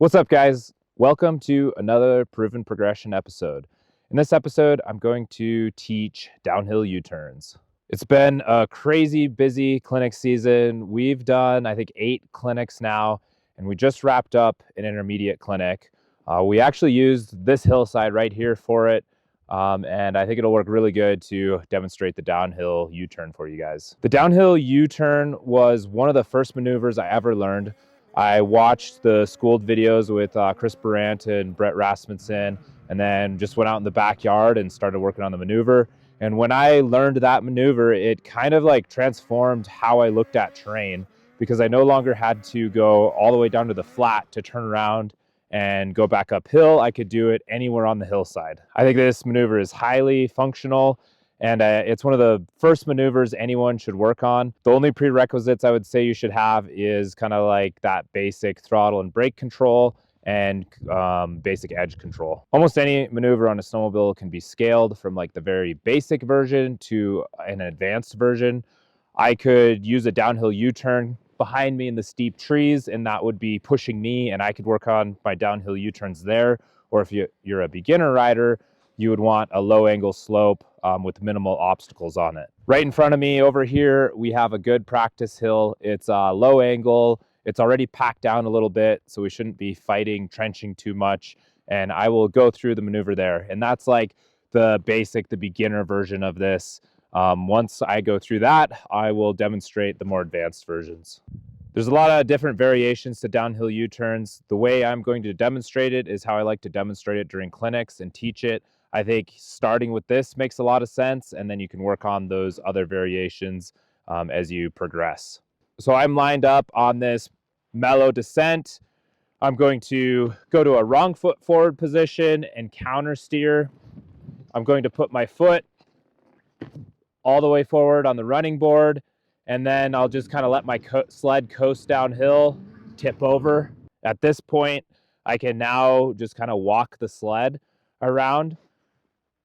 What's up, guys? Welcome to another Proven Progression episode. In this episode, I'm going to teach downhill U-turns. It's been a crazy busy clinic season. We've done, I think, 8 clinics now, and we just wrapped up an intermediate clinic. We actually used this hillside right here for it, and I think it'll work really good to demonstrate the downhill U-turn for you guys. The downhill U-turn was one of the first maneuvers I ever learned. I watched the schooled videos with Chris Brandt and Brett Rasmussen, and then just went out in the backyard and started working on the maneuver. And when I learned that maneuver, it kind of like transformed how I looked at terrain, because I no longer had to go all the way down to the flat to turn around and go back uphill. I could do it anywhere on the hillside. I think this maneuver is highly functional, and it's one of the first maneuvers anyone should work on. The only prerequisites I would say you should have is kind of like that basic throttle and brake control and basic edge control. Almost any maneuver on a snowmobile can be scaled from like the very basic version to an advanced version. I could use a downhill U-turn behind me in the steep trees, and that would be pushing me, and I could work on my downhill U-turns there. Or if you're a beginner rider, you would want a low angle slope with minimal obstacles on it. Right in front of me over here, we have a good practice hill. It's low angle. It's already packed down a little bit, so we shouldn't be fighting, trenching too much. And I will go through the maneuver there. And that's like the beginner version of this. Once I go through that, I will demonstrate the more advanced versions. There's a lot of different variations to downhill U-turns. The way I'm going to demonstrate it is how I like to demonstrate it during clinics and teach it. I think starting with this makes a lot of sense, and then you can work on those other variations as you progress. So I'm lined up on this mellow descent. I'm going to go to a wrong foot forward position and counter steer. I'm going to put my foot all the way forward on the running board, and then I'll just kind of let my sled coast downhill, tip over. At this point, I can now just kind of walk the sled around.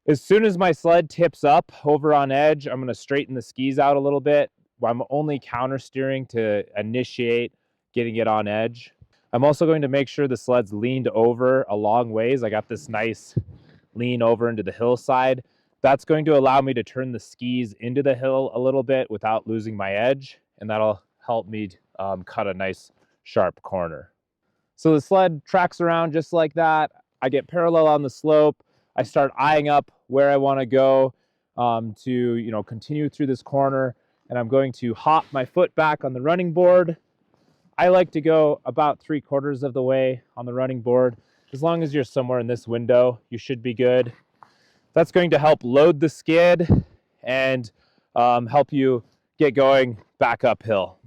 As soon as my sled tips up over on edge, I'm going to straighten the skis out a little bit. I'm only counter steering to initiate getting it on edge. I'm also going to make sure the sled's leaned over a long ways. I got this nice lean over into the hillside. That's going to allow me to turn the skis into the hill a little bit without losing my edge, and that'll help me cut a nice sharp corner. So the sled tracks around just like that. I get parallel on the slope. I start eyeing up where I want to go to continue through this corner, and I'm going to hop my foot back on the running board. I like to go about 3/4 of the way on the running board. As long as you're somewhere in this window, you should be good. That's going to help load the skid and help you get going back uphill.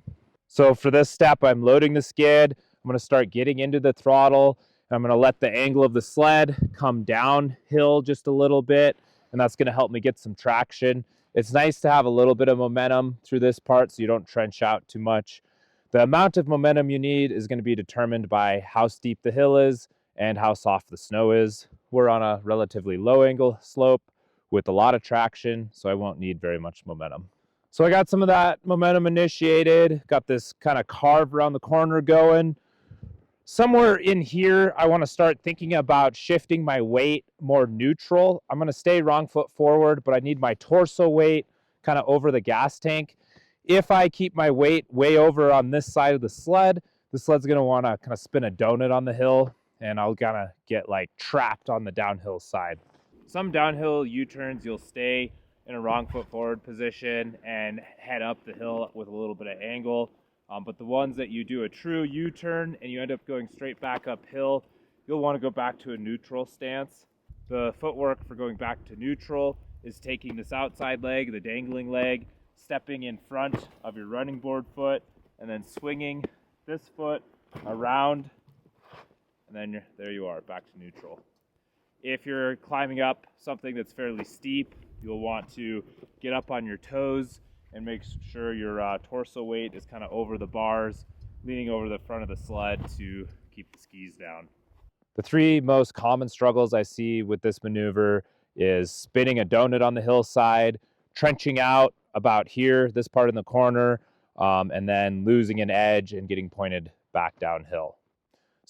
So for this step, I'm loading the skid. I'm going to start getting into the throttle. I'm going to let the angle of the sled come downhill just a little bit, and that's going to help me get some traction. It's nice to have a little bit of momentum through this part so you don't trench out too much. The amount of momentum you need is going to be determined by how steep the hill is and how soft the snow is. We're on a relatively low angle slope with a lot of traction, so I won't need very much momentum. So I got some of that momentum initiated, got this kind of carve around the corner going. Somewhere in here, I want to start thinking about shifting my weight more neutral. I'm going to stay wrong foot forward, but I need my torso weight kind of over the gas tank. If I keep my weight way over on this side of the sled's going to want to kind of spin a donut on the hill, and I'll kind of get like trapped on the downhill side. Some downhill U-turns, you'll stay in a wrong foot forward position and head up the hill with a little bit of angle. But the ones that you do a true U-turn and you end up going straight back uphill, you'll want to go back to a neutral stance. The footwork for going back to neutral is taking this outside leg, the dangling leg, stepping in front of your running board foot, and then swinging this foot around, and then there you are, back to neutral. If you're climbing up something that's fairly steep, you'll want to get up on your toes and make sure your torso weight is kind of over the bars, leaning over the front of the sled to keep the skis down. The 3 most common struggles I see with this maneuver is spinning a donut on the hillside, trenching out about here, this part in the corner, and then losing an edge and getting pointed back downhill.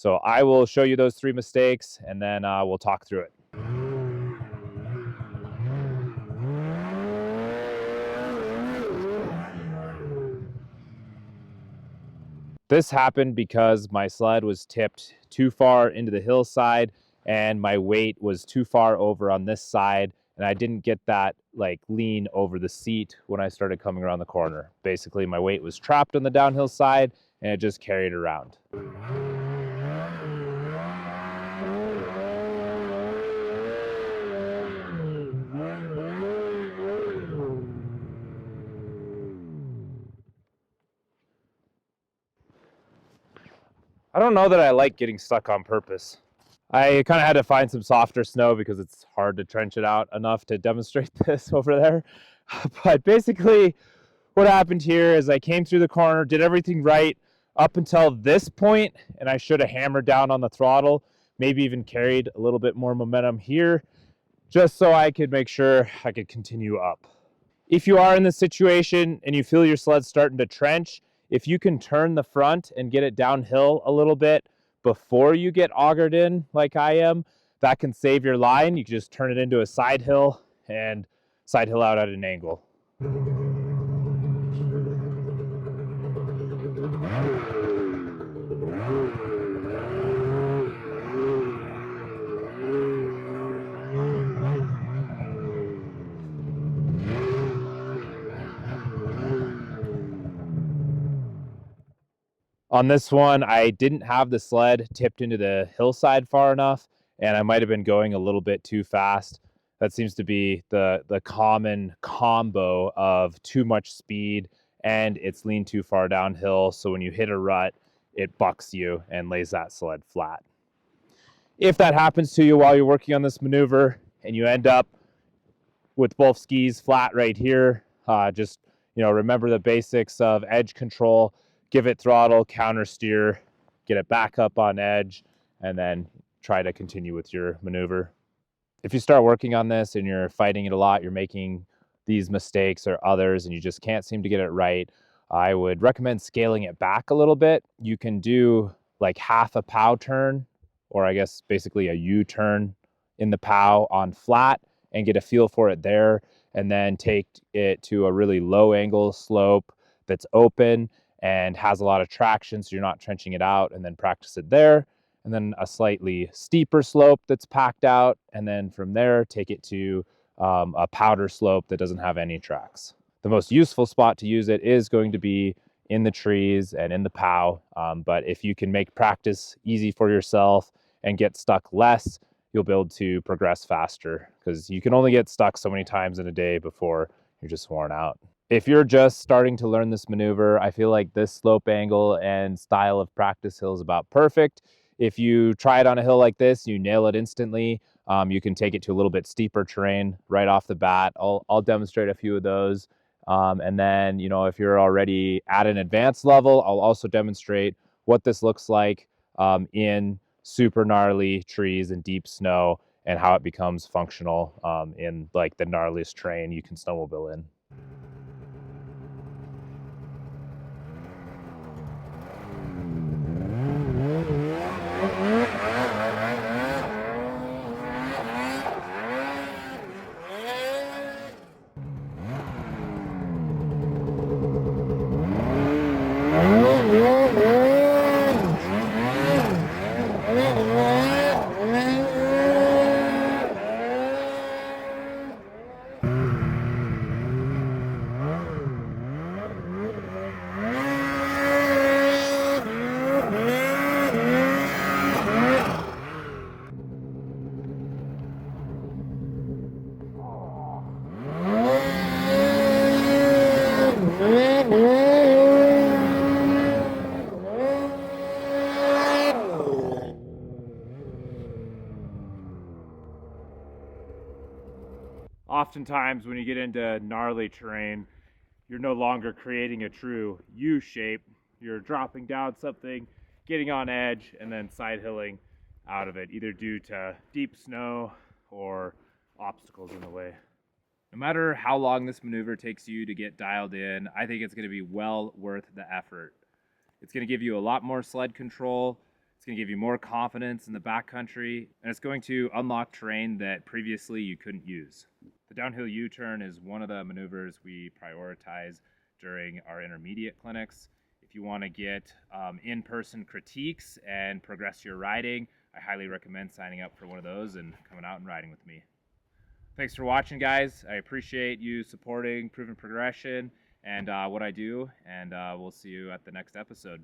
So I will show you those 3 mistakes, and then we'll talk through it. This happened because my sled was tipped too far into the hillside and my weight was too far over on this side, and I didn't get that like lean over the seat when I started coming around the corner. Basically, my weight was trapped on the downhill side and it just carried around. I don't know that I like getting stuck on purpose. I kind of had to find some softer snow because it's hard to trench it out enough to demonstrate this over there. But basically, what happened here is I came through the corner, did everything right up until this point, and I should have hammered down on the throttle, maybe even carried a little bit more momentum here, just so I could make sure I could continue up. If you are in this situation and you feel your sled starting to trench, if you can turn the front and get it downhill a little bit before you get augered in like I am, that can save your line. You can just turn it into a side hill and side hill out at an angle. On this one, I didn't have the sled tipped into the hillside far enough, and I might have been going a little bit too fast. That seems to be the common combo of too much speed and it's leaned too far downhill. So when you hit a rut, it bucks you and lays that sled flat. If that happens to you while you're working on this maneuver and you end up with both skis flat right here, just remember the basics of edge control. Give it throttle, counter steer, get it back up on edge, and then try to continue with your maneuver. If you start working on this and you're fighting it a lot, you're making these mistakes or others and you just can't seem to get it right, I would recommend scaling it back a little bit. You can do like half a pow turn, or I guess basically a U-turn in the pow on flat and get a feel for it there, and then take it to a really low angle slope that's open and has a lot of traction so you're not trenching it out, and then practice it there. And then a slightly steeper slope that's packed out, and then from there take it to a powder slope that doesn't have any tracks. The most useful spot to use it is going to be in the trees and in the pow, but if you can make practice easy for yourself and get stuck less, you'll be able to progress faster, because you can only get stuck so many times in a day before you're just worn out. If you're just starting to learn this maneuver, I feel like this slope angle and style of practice hill is about perfect. If you try it on a hill like this, you nail it instantly. You can take it to a little bit steeper terrain right off the bat. I'll demonstrate a few of those. And then, if you're already at an advanced level, I'll also demonstrate what this looks like in super gnarly trees and deep snow, and how it becomes functional in like the gnarliest terrain you can snowmobile in. Oftentimes when you get into gnarly terrain, you're no longer creating a true U shape. You're dropping down something, getting on edge, and then side hilling out of it, either due to deep snow or obstacles in the way. No matter how long this maneuver takes you to get dialed in, I think it's going to be well worth the effort. It's going to give you a lot more sled control. It's going to give you more confidence in the backcountry, and it's going to unlock terrain that previously you couldn't use. The downhill U-turn is one of the maneuvers we prioritize during our intermediate clinics. If you want to get in-person critiques and progress your riding, I highly recommend signing up for one of those and coming out and riding with me. Thanks for watching, guys. I appreciate you supporting Proven Progression and what I do, and we'll see you at the next episode.